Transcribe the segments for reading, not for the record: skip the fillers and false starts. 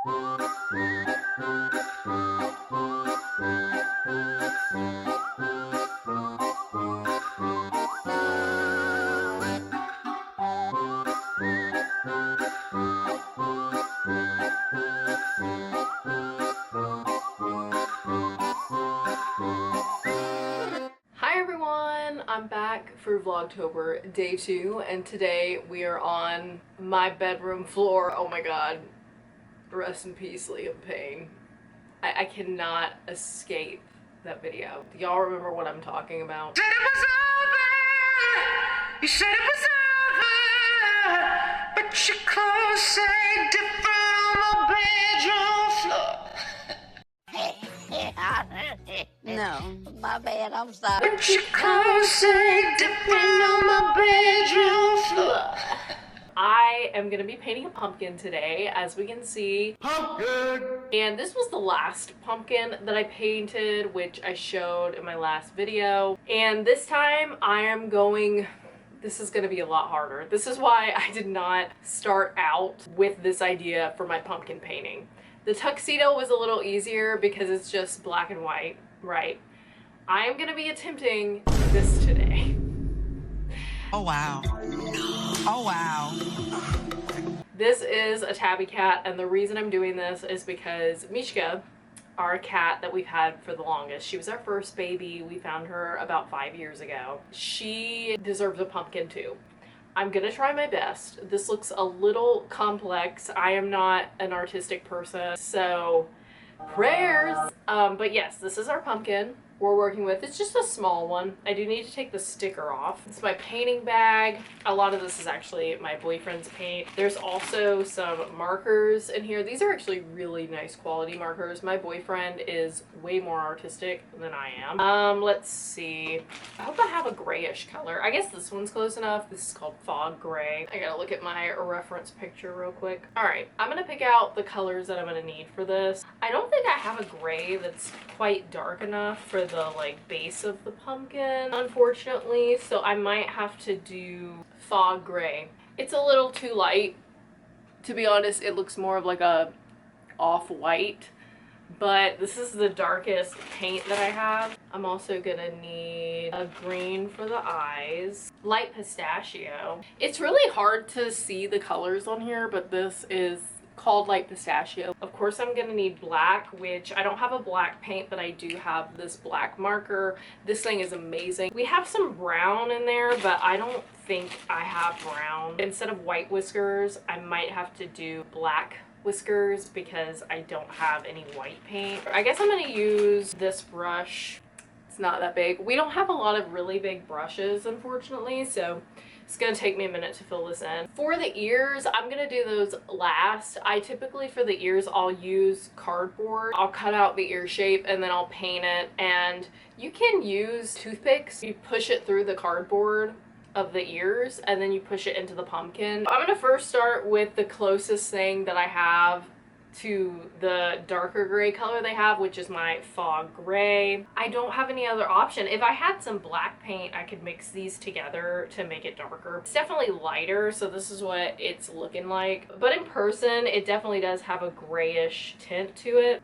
Hi everyone, I'm back for Vlogtober day 2, and today we are on my bedroom floor. Oh my god, rest in peace Liam Payne. I cannot escape that video. Do y'all remember what I'm talking about? Said it was over. You said it was over, but your clothes say different on my bedroom floor. No, my bad, I'm sorry. But your clothes say different on my bedroom floor. I am gonna be painting a pumpkin today, as we can see. Pumpkin! And this was the last pumpkin that I painted, which I showed in my last video. And this time this is gonna be a lot harder. This is why I did not start out with this idea for my pumpkin painting. The tuxedo was a little easier because it's just black and white, right? I am gonna be attempting this today. Oh wow. Oh wow. This is a tabby cat, and the reason I'm doing this is because Mishka, our cat that we've had for the longest, she was our first baby. We found her about 5 years ago. She deserves a pumpkin too. I'm gonna try my best. This looks a little complex. I am not an artistic person, so prayers. But yes, this is our pumpkin we're working with. It's just a small one. I do need to take the sticker off. It's my painting bag. A lot of this is actually my boyfriend's paint. There's also some markers in here. These are actually really nice quality markers. My boyfriend is way more artistic than I am. Let's see. I hope I have a grayish color. I guess this one's close enough. This is called Fog Gray. I gotta look at my reference picture real quick. All right, I'm gonna pick out the colors that I'm gonna need for this. I don't think I have a gray that's quite dark enough for the like base of the pumpkin, unfortunately, so I might have to do Fog Gray. It's a little too light, to be honest. It looks more of like a off-white, but this is the darkest paint that I have. I'm also gonna need a green for the eyes, light pistachio. It's really hard to see the colors on here, but this is called light pistachio. Of course, I'm gonna need black, which I don't have a black paint, but I do have this black marker. This thing is amazing. We have some brown in there, but I don't think I have brown. Instead of white whiskers, I might have to do black whiskers because I don't have any white paint. I guess I'm gonna use this brush. It's not that big. We don't have a lot of really big brushes, unfortunately, so it's gonna take me a minute to fill this in. For the ears, I'm gonna do those last. I typically, for the ears, I'll use cardboard. I'll cut out the ear shape and then I'll paint it. And you can use toothpicks. You push it through the cardboard of the ears and then you push it into the pumpkin. I'm gonna first start with the closest thing that I have to the darker gray color they have, which is my Fog Gray. I don't have any other option. If I had some black paint, I could mix these together to make it darker. It's definitely lighter, so this is what it's looking like. But in person, it definitely does have a grayish tint to it.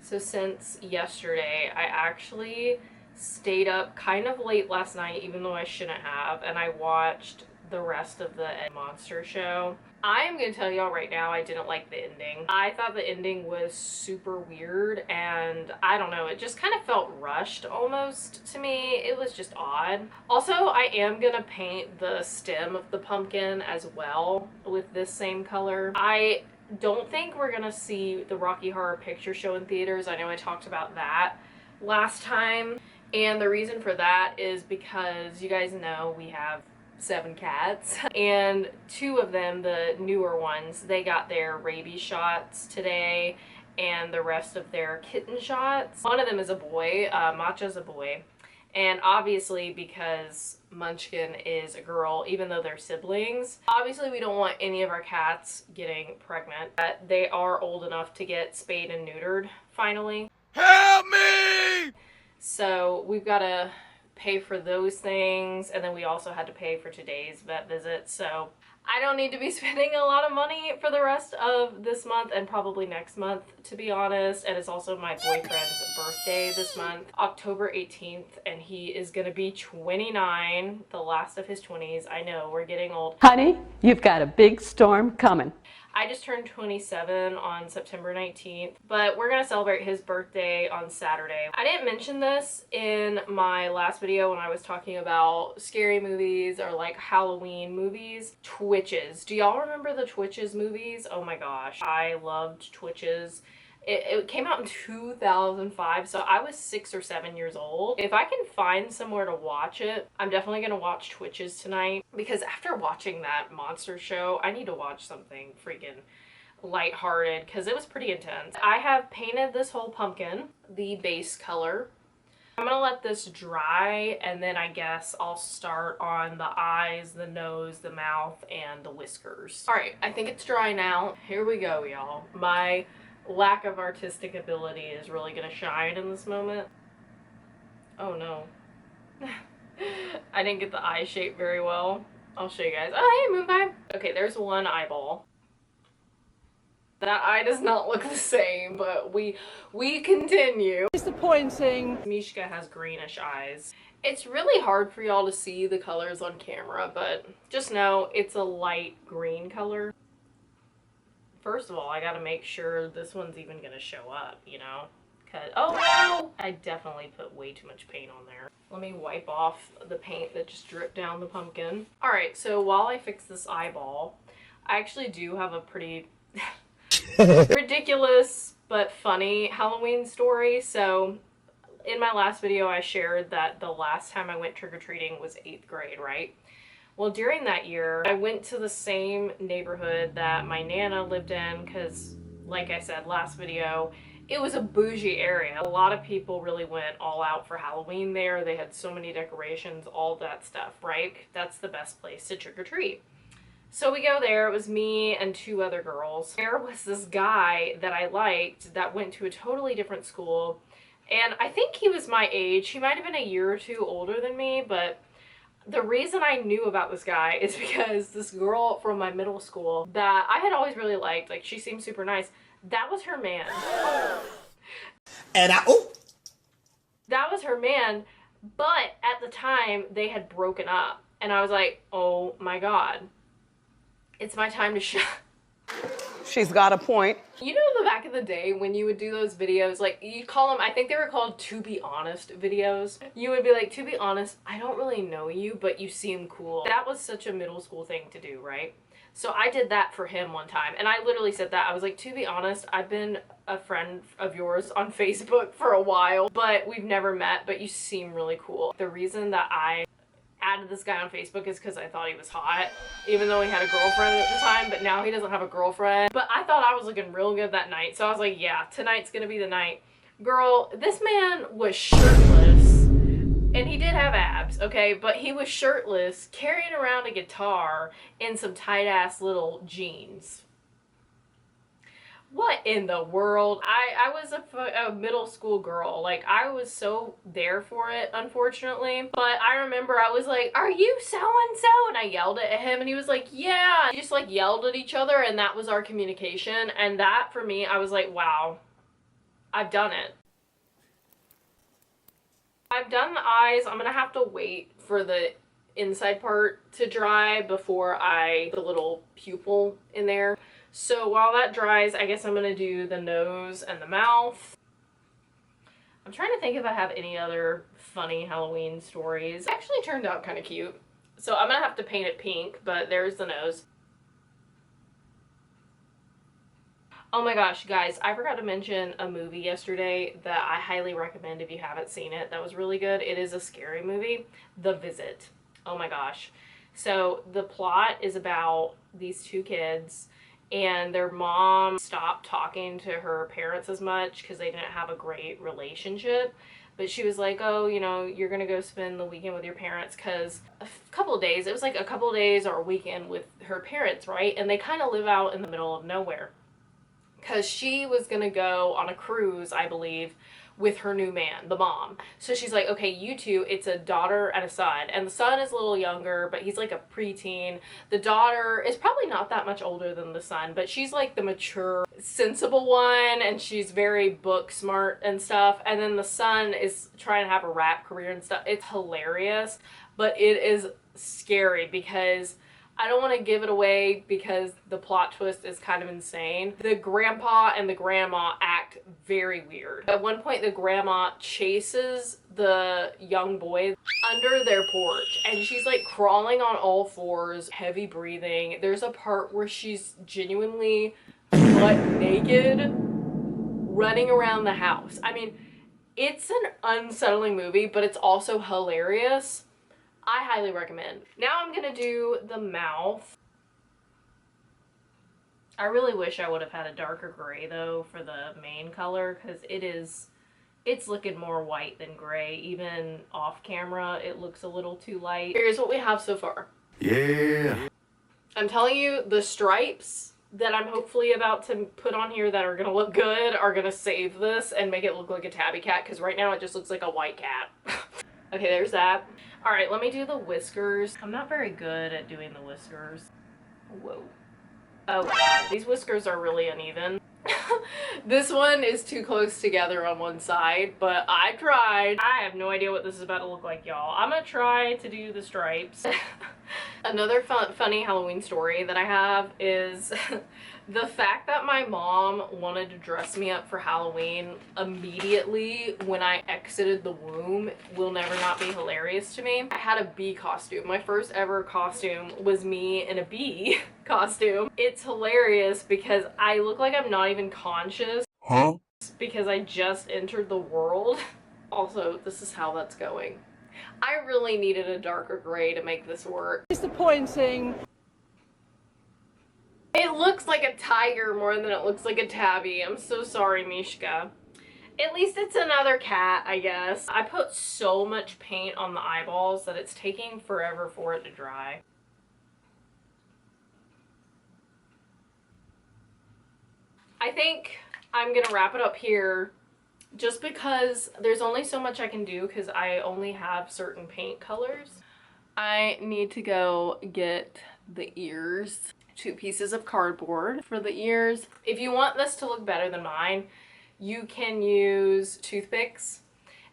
So since yesterday, I actually stayed up kind of late last night, even though I shouldn't have, and I watched the rest of the Monster show. I am gonna tell y'all right now, I didn't like the ending. I thought the ending was super weird, and I don't know, it just kind of felt rushed almost to me. It was just odd. Also, I am gonna paint the stem of the pumpkin as well with this same color. I don't think we're gonna see the Rocky Horror Picture Show in theaters. I know I talked about that last time, and the reason for that is because you guys know we have 7 cats, and 2 of them, the newer ones, they got their rabies shots today, and the rest of their kitten shots. One of them is a boy. Matcha's a boy, and obviously because Munchkin is a girl, even though they're siblings, obviously we don't want any of our cats getting pregnant, but they are old enough to get spayed and neutered finally. Help me! So we've got to pay for those things, and then we also had to pay for today's vet visit, so I don't need to be spending a lot of money for the rest of this month and probably next month, to be honest. And it's also my boyfriend's birthday this month, October 18th, and he is gonna be 29, the last of his 20s. I know, we're getting old. Honey, you've got a big storm coming. I just turned 27 on September 19th, but we're gonna celebrate his birthday on Saturday. I didn't mention this in my last video when I was talking about scary movies or like Halloween movies. Twitches. Do y'all remember the Twitches movies? Oh my gosh, I loved Twitches. It came out in 2005, so I was 6 or 7 years old. If I can find somewhere to watch it, I'm definitely gonna watch Twitches tonight, because after watching that monster show, I need to watch something freaking lighthearted, because it was pretty intense. I have painted this whole pumpkin the base color. I'm gonna let this dry, and then I guess I'll start on the eyes, the nose, the mouth, and the whiskers. All right, I think it's dry now. Here we go, y'all. My lack of artistic ability is really gonna shine in this moment. Oh no. I didn't get the eye shape very well. I'll show you guys. Oh, hey, moon pie. Okay, there's one eyeball. That eye does not look the same, but we continue. Disappointing. Mishka has greenish eyes. It's really hard for y'all to see the colors on camera, but just know it's a light green color. First of all, I gotta make sure this one's even gonna show up, you know? Cause, oh no! I definitely put way too much paint on there. Let me wipe off the paint that just dripped down the pumpkin. Alright, so while I fix this eyeball, I actually do have a pretty ridiculous but funny Halloween story. So, in my last video I shared that the last time I went trick-or-treating was 8th grade, right? Well, during that year, I went to the same neighborhood that my Nana lived in because, like I said last video, it was a bougie area. A lot of people really went all out for Halloween there. They had so many decorations, all that stuff, right? That's the best place to trick-or-treat. So we go there. It was me and 2 other girls. There was this guy that I liked that went to a totally different school, and I think he was my age. He might have been a year or 2 older than me, but the reason I knew about this guy is because this girl from my middle school that I had always really liked, like she seemed super nice, that was her man. And that was her man, but at the time they had broken up, and I was like, oh my god, it's my time to shine. She's got a point. You know, the back in the day when you would do those videos, like you call them, I think they were called to be honest videos. You would be like, to be honest, I don't really know you, but you seem cool. That was such a middle school thing to do, right? So I did that for him one time, and I literally said that. I was like, to be honest, I've been a friend of yours on Facebook for a while, but we've never met, but you seem really cool. The reason that I added this guy on Facebook is because I thought he was hot, even though he had a girlfriend at the time, but now he doesn't have a girlfriend. But I thought I was looking real good that night, so I was like, yeah, tonight's gonna be the night. Girl, this man was shirtless, and he did have abs, okay, but he was shirtless, carrying around a guitar in some tight-ass little jeans. What in the world? I was a middle school girl. Like, I was so there for it, unfortunately. But I remember I was like, are you so-and-so? And I yelled at him, and he was like, yeah. We just, like, yelled at each other, and that was our communication. And that, for me, I was like, wow, I've done it. I've done the eyes. I'm gonna have to wait for the inside part to dry before I put a little pupil in there. So while that dries, I guess I'm gonna do the nose and the mouth. I'm trying to think if I have any other funny Halloween stories. It actually turned out kind of cute. So I'm gonna have to paint it pink, but there's the nose. Oh my gosh, guys, I forgot to mention a movie yesterday that I highly recommend if you haven't seen it. That was really good. It is a scary movie, The Visit. Oh my gosh. So the plot is about these 2 kids, and their mom stopped talking to her parents as much because they didn't have a great relationship. But she was like, oh, you know, you're gonna go spend the weekend with your parents, because a couple of days, it was like a couple of days or a weekend with her parents, right? And they kind of live out in the middle of nowhere, because she was gonna go on a cruise, I believe, with her new man, the mom. So she's like, okay, you two, it's a daughter and a son. And the son is a little younger, but he's like a preteen. The daughter is probably not that much older than the son, but she's like the mature, sensible one, and she's very book smart and stuff. And then the son is trying to have a rap career and stuff. It's hilarious, but it is scary because I don't want to give it away because the plot twist is kind of insane. The grandpa and the grandma act very weird. At one point, the grandma chases the young boy under their porch and she's like crawling on all fours, heavy breathing. There's a part where she's genuinely butt naked running around the house. I mean, it's an unsettling movie, but it's also hilarious. I highly recommend. Now I'm gonna do the mouth. I really wish I would have had a darker gray though for the main color because it's looking more white than gray. Even off camera, it looks a little too light. Here's what we have so far. Yeah. I'm telling you, the stripes that I'm hopefully about to put on here that are gonna look good are gonna save this and make it look like a tabby cat because right now it just looks like a white cat. Okay, there's that. All right, let me do the whiskers. I'm not very good at doing the whiskers. Whoa. Oh, God, these whiskers are really uneven. This one is too close together on one side, but I tried. I have no idea what this is about to look like, y'all. I'm gonna try to do the stripes. Another funny Halloween story that I have is the fact that my mom wanted to dress me up for Halloween immediately when I exited the womb will never not be hilarious to me. I had a bee costume. My first ever costume was me in a bee costume. It's hilarious because I look like I'm not even conscious. Huh? Because I just entered the world. Also, this is how that's going. I really needed a darker gray to make this work. Disappointing. It looks like a tiger more than it looks like a tabby. I'm so sorry, Mishka. At least it's another cat, I guess. I put so much paint on the eyeballs that it's taking forever for it to dry. I think I'm gonna wrap it up here just because there's only so much I can do because I only have certain paint colors. I need to go get the ears. 2 pieces of cardboard for the ears. If you want this to look better than mine, you can use toothpicks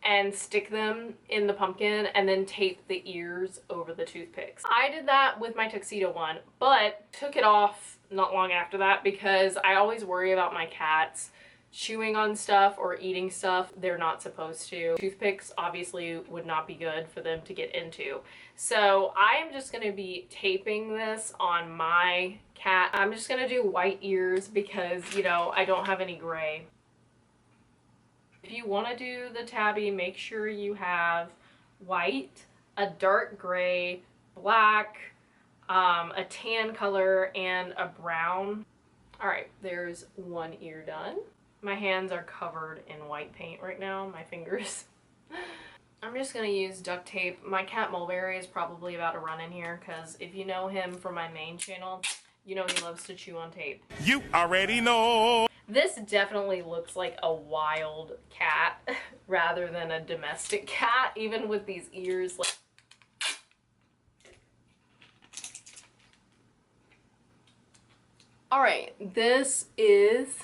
and stick them in the pumpkin and then tape the ears over the toothpicks. I did that with my tuxedo one, but took it off not long after that because I always worry about my cats chewing on stuff or eating stuff they're not supposed to. Toothpicks obviously would not be good for them to get into. So I'm just gonna be taping this on my cat. I'm just gonna do white ears because, you know, I don't have any gray. If you wanna do the tabby, make sure you have white, a dark gray, black, a tan color, and a brown. All right, there's one ear done. My hands are covered in white paint right now, my fingers. I'm just gonna use duct tape. My cat Mulberry is probably about to run in here because if you know him from my main channel, you know he loves to chew on tape. You already know. This definitely looks like a wild cat rather than a domestic cat, even with these ears. All right, this is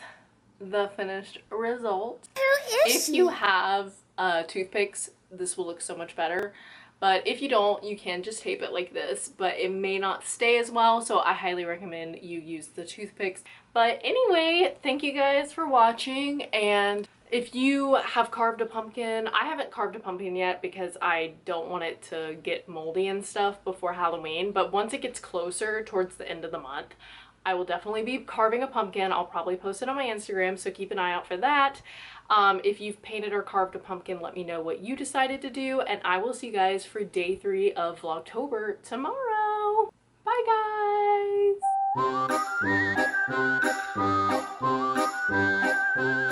the finished result. If you have toothpicks, this will look so much better. But if you don't, you can just tape it like this, but it may not stay as well, so I highly recommend you use the toothpicks. But anyway, thank you guys for watching, and if you have carved a pumpkin, I haven't carved a pumpkin yet because I don't want it to get moldy and stuff before Halloween, but once it gets closer towards the end of the month, I will definitely be carving a pumpkin. I'll probably post it on my Instagram, so keep an eye out for that. If you've painted or carved a pumpkin, let me know what you decided to do, and I will see you guys for day 3 of Vlogtober tomorrow. Bye, guys!